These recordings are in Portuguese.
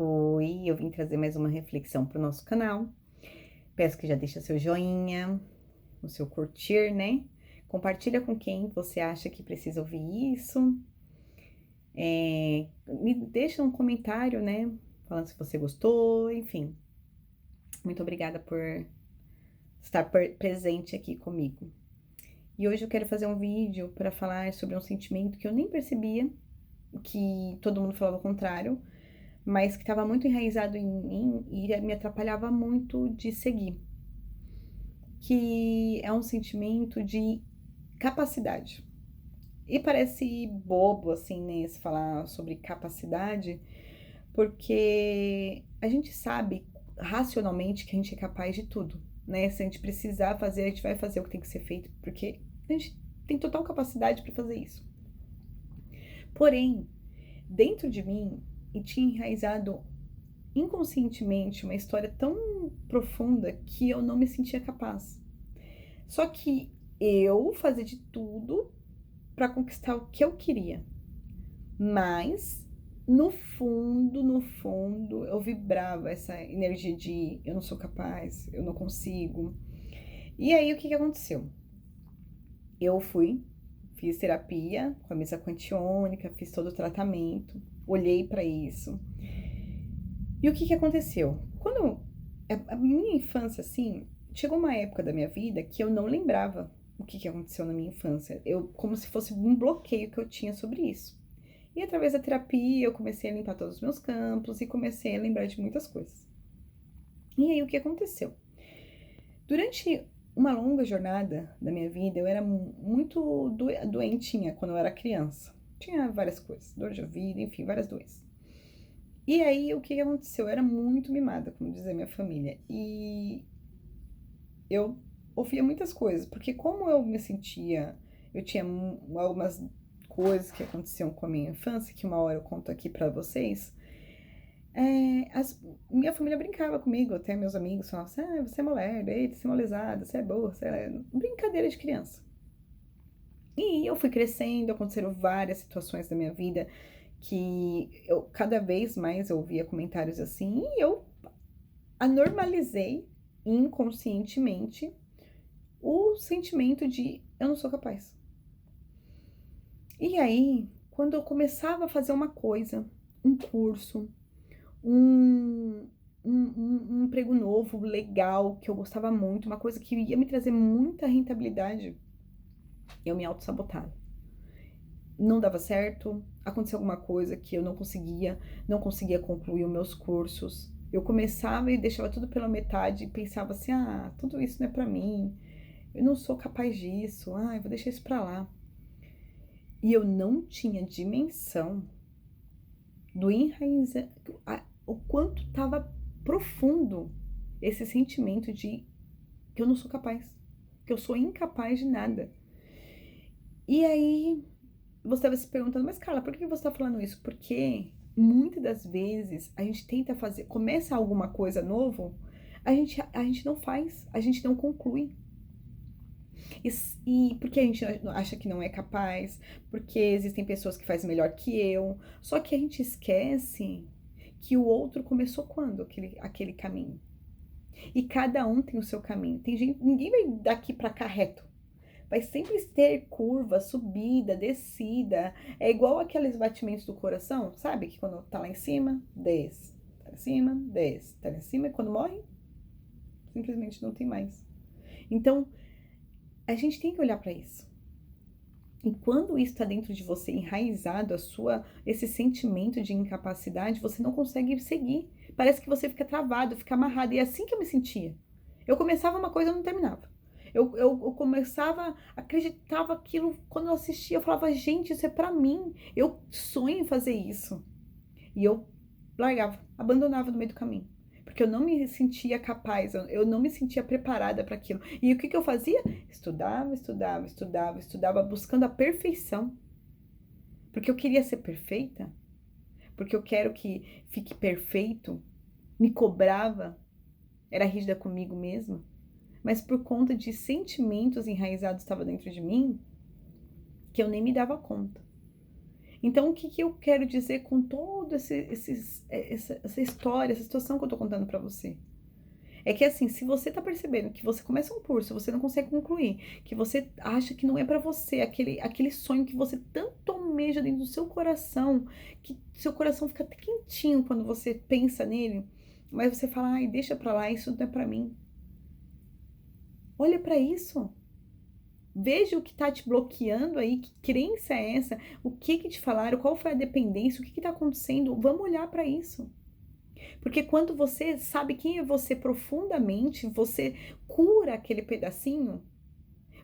Oi, eu vim trazer mais uma reflexão para o nosso canal. Peço que já deixa seu joinha, o seu curtir, né? Compartilha com quem você acha que precisa ouvir isso. Me deixa um comentário, né? Falando se você gostou, enfim. Muito obrigada por estar presente aqui comigo. E hoje eu quero fazer um vídeo para falar sobre um sentimento que eu nem percebia, que todo mundo falava o contrário, mas que estava muito enraizado em mim e me atrapalhava muito de seguir, que é um sentimento de capacidade. E parece bobo, assim, né, se falar sobre capacidade, porque a gente sabe racionalmente que a gente é capaz de tudo, né? Se a gente precisar fazer, a gente vai fazer o que tem que ser feito, porque a gente tem total capacidade para fazer isso. Porém, dentro de mim, e tinha enraizado inconscientemente uma história tão profunda que eu não me sentia capaz. Só que eu fazia de tudo para conquistar o que eu queria, mas no fundo, eu vibrava essa energia de eu não sou capaz, eu não consigo. E aí o que aconteceu? Eu fiz terapia com a mesa quantiônica, fiz todo o tratamento, olhei para isso. E o que aconteceu? Quando a minha infância, assim, chegou uma época da minha vida que eu não lembrava o que aconteceu na minha infância. Eu, como se fosse um bloqueio que eu tinha sobre isso. E através da terapia, eu comecei a limpar todos os meus campos e comecei a lembrar de muitas coisas. E aí, o que aconteceu? Durante uma longa jornada da minha vida, eu era muito doentinha quando eu era criança. Tinha várias coisas, dor de ouvido, enfim, várias doenças. E aí, o que aconteceu? Eu era muito mimada, como diz a minha família. E eu ouvia muitas coisas, porque como eu me sentia, eu tinha algumas coisas que aconteciam com a minha infância, que uma hora eu conto aqui pra vocês. Minha família brincava comigo, até meus amigos falavam assim, você é mulher, eita, você é molezada, você é boa, você é... Brincadeira de criança. E eu fui crescendo, aconteceram várias situações da minha vida que eu cada vez mais eu ouvia comentários assim e eu anormalizei inconscientemente o sentimento de eu não sou capaz. E aí, quando eu começava a fazer uma coisa, um curso, um, um emprego novo, legal, que eu gostava muito, uma coisa que ia me trazer muita rentabilidade, eu me auto-sabotava. Não dava certo, acontecia alguma coisa que eu não conseguia concluir os meus cursos. Eu começava e deixava tudo pela metade e pensava assim: tudo isso não é pra mim, eu não sou capaz disso, eu vou deixar isso pra lá. E eu não tinha dimensão do enraizar, o quanto estava profundo esse sentimento de que eu não sou capaz, que eu sou incapaz de nada. E aí você estava se perguntando, mas Carla, por que você está falando isso? Porque muitas das vezes a gente tenta fazer, começa alguma coisa novo, a gente não faz, a gente não conclui. E porque a gente acha que não é capaz, porque existem pessoas que fazem melhor que eu. Só que a gente esquece que o outro começou quando aquele caminho. E cada um tem o seu caminho. Tem gente, ninguém vai daqui para cá reto. Vai sempre ter curva, subida, descida. É igual aqueles batimentos do coração, sabe? Que quando tá lá em cima, desce. Tá lá em cima, desce. Tá lá em cima e quando morre, simplesmente não tem mais. Então, a gente tem que olhar para isso. E quando isso está dentro de você, enraizado, esse sentimento de incapacidade, você não consegue seguir. Parece que você fica travado, fica amarrado. E é assim que eu me sentia. Eu começava uma coisa e não terminava. Eu começava, acreditava aquilo, quando eu assistia, eu falava, gente, isso é pra mim. Eu sonho em fazer isso. E eu largava, abandonava no meio do caminho. Porque eu não me sentia capaz, eu não me sentia preparada para aquilo. E o que eu fazia? Estudava, buscando a perfeição. Porque eu queria ser perfeita, porque eu quero que fique perfeito, me cobrava, era rígida comigo mesma, mas por conta de sentimentos enraizados que estavam dentro de mim, que eu nem me dava conta. Então, o que que eu quero dizer com todo essa história, essa situação que eu tô contando pra você? É que assim, se você tá percebendo que você começa um curso, você não consegue concluir, que você acha que não é pra você, aquele sonho que você tanto almeja dentro do seu coração, que seu coração fica até quentinho quando você pensa nele, mas você fala, ai, deixa pra lá, isso não é pra mim. Olha pra isso. Veja o que tá te bloqueando aí, que crença é essa, o que que te falaram, qual foi a dependência, o que que tá acontecendo. Vamos olhar pra isso. Porque quando você sabe quem é você profundamente, você cura aquele pedacinho,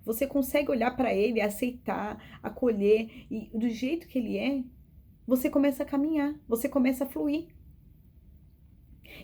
você consegue olhar para ele, aceitar, acolher e do jeito que ele é, você começa a caminhar, você começa a fluir.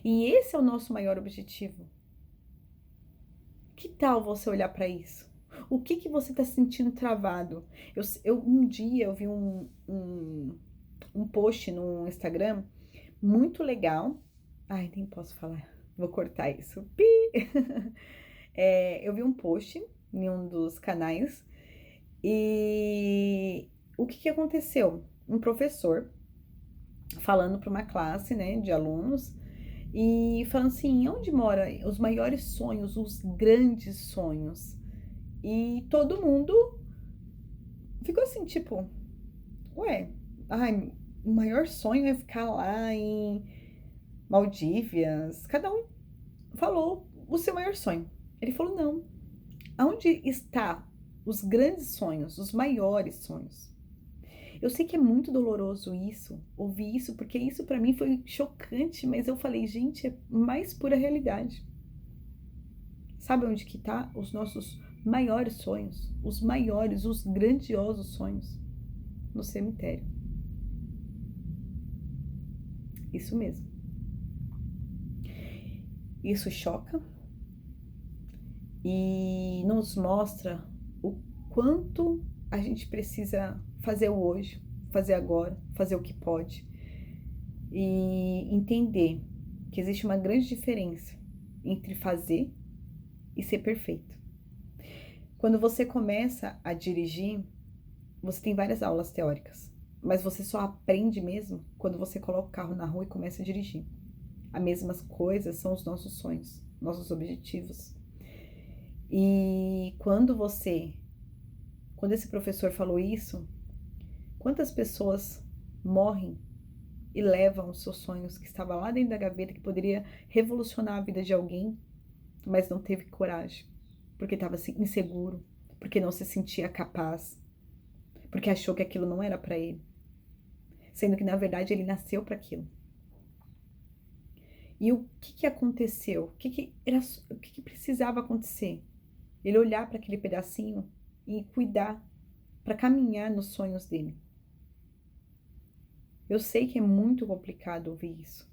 E esse é o nosso maior objetivo. Que tal você olhar para isso? O que que você está sentindo travado? Um dia eu vi um post no Instagram muito legal. Ai, nem posso falar. Vou cortar isso. Pi! Eu vi um post em um dos canais e o que que aconteceu? Um professor falando para uma classe, né, de alunos e falando assim, onde mora os maiores sonhos, os grandes sonhos? E todo mundo ficou assim, tipo, ué, ai, o maior sonho é ficar lá em Maldívias. Cada um falou o seu maior sonho. Ele falou, não, aonde está os grandes sonhos, os maiores sonhos? Eu sei que é muito doloroso isso, ouvir isso, porque isso pra mim foi chocante, mas eu falei, gente, é mais pura realidade. Sabe onde que tá os nossos maiores sonhos, os maiores, os grandiosos sonhos? No cemitério. Isso mesmo. Isso choca e nos mostra o quanto a gente precisa fazer o hoje, fazer agora, fazer o que pode e entender que existe uma grande diferença entre fazer e ser perfeito. Quando você começa a dirigir, você tem várias aulas teóricas, mas você só aprende mesmo quando você coloca o carro na rua e começa a dirigir. As mesmas coisas são os nossos sonhos, nossos objetivos. E quando esse professor falou isso, quantas pessoas morrem e levam os seus sonhos que estavam lá dentro da gaveta, que poderia revolucionar a vida de alguém, mas não teve coragem, porque estava inseguro, porque não se sentia capaz, porque achou que aquilo não era para ele, sendo que na verdade ele nasceu para aquilo. E o que que aconteceu? O que que precisava acontecer? Ele olhar para aquele pedacinho e cuidar para caminhar nos sonhos dele. Eu sei que é muito complicado ouvir isso.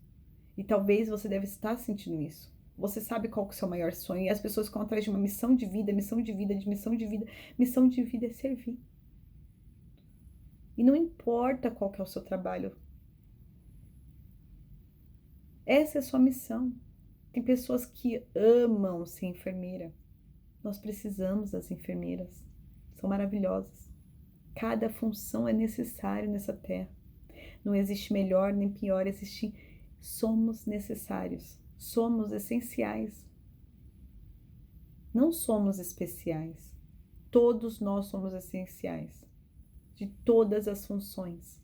E talvez você deve estar sentindo isso. Você sabe qual que é o seu maior sonho e as pessoas ficam atrás de uma missão de vida, missão de vida, de missão de vida. Missão de vida é servir. E não importa qual que é o seu trabalho. Essa é a sua missão. Tem pessoas que amam ser enfermeira. Nós precisamos das enfermeiras. São maravilhosas. Cada função é necessária nessa terra. Não existe melhor nem pior, somos necessários, somos essenciais. Não somos especiais. Todos nós somos essenciais, de todas as funções.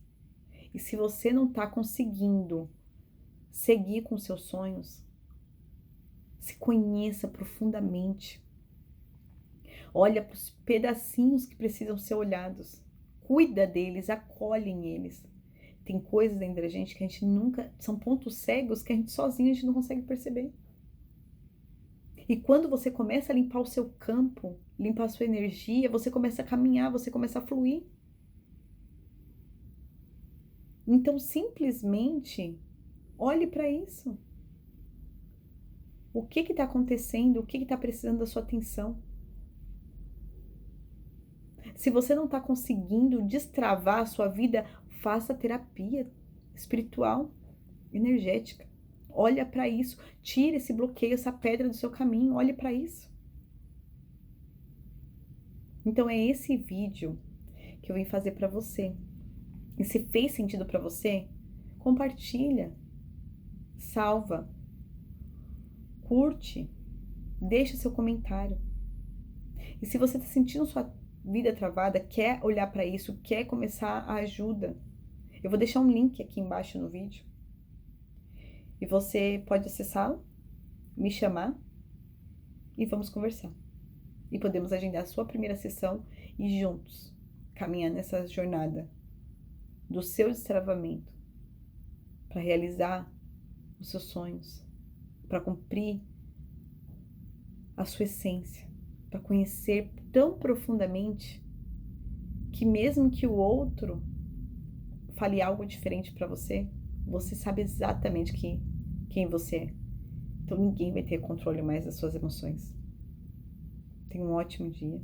E se você não está conseguindo seguir com seus sonhos, se conheça profundamente. Olha para os pedacinhos que precisam ser olhados. Cuida deles, acolhem eles. Tem coisas dentro da gente que a gente nunca... São pontos cegos que a gente sozinho a gente não consegue perceber. E quando você começa a limpar o seu campo, limpar a sua energia, você começa a caminhar, você começa a fluir. Então, simplesmente, olhe para isso. O que está acontecendo? O que está precisando da sua atenção? Se você não está conseguindo destravar a sua vida, faça terapia espiritual, energética. Olha para isso, tire esse bloqueio, essa pedra do seu caminho, olhe para isso. Então é esse vídeo que eu vim fazer para você. E se fez sentido para você, compartilha, salva, curte, deixa seu comentário. E se você está sentindo sua vida travada, quer olhar para isso, quer começar a ajuda, eu vou deixar um link aqui embaixo no vídeo. E você pode acessá-lo, me chamar e vamos conversar. E podemos agendar a sua primeira sessão e juntos caminhar nessa jornada do seu destravamento para realizar os seus sonhos, para cumprir a sua essência, para conhecer tão profundamente que mesmo que o outro fale algo diferente para você, você sabe exatamente quem você é. Então ninguém vai ter controle mais das suas emoções. Tenha um ótimo dia.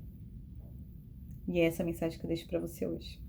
E é essa a mensagem que eu deixo para você hoje.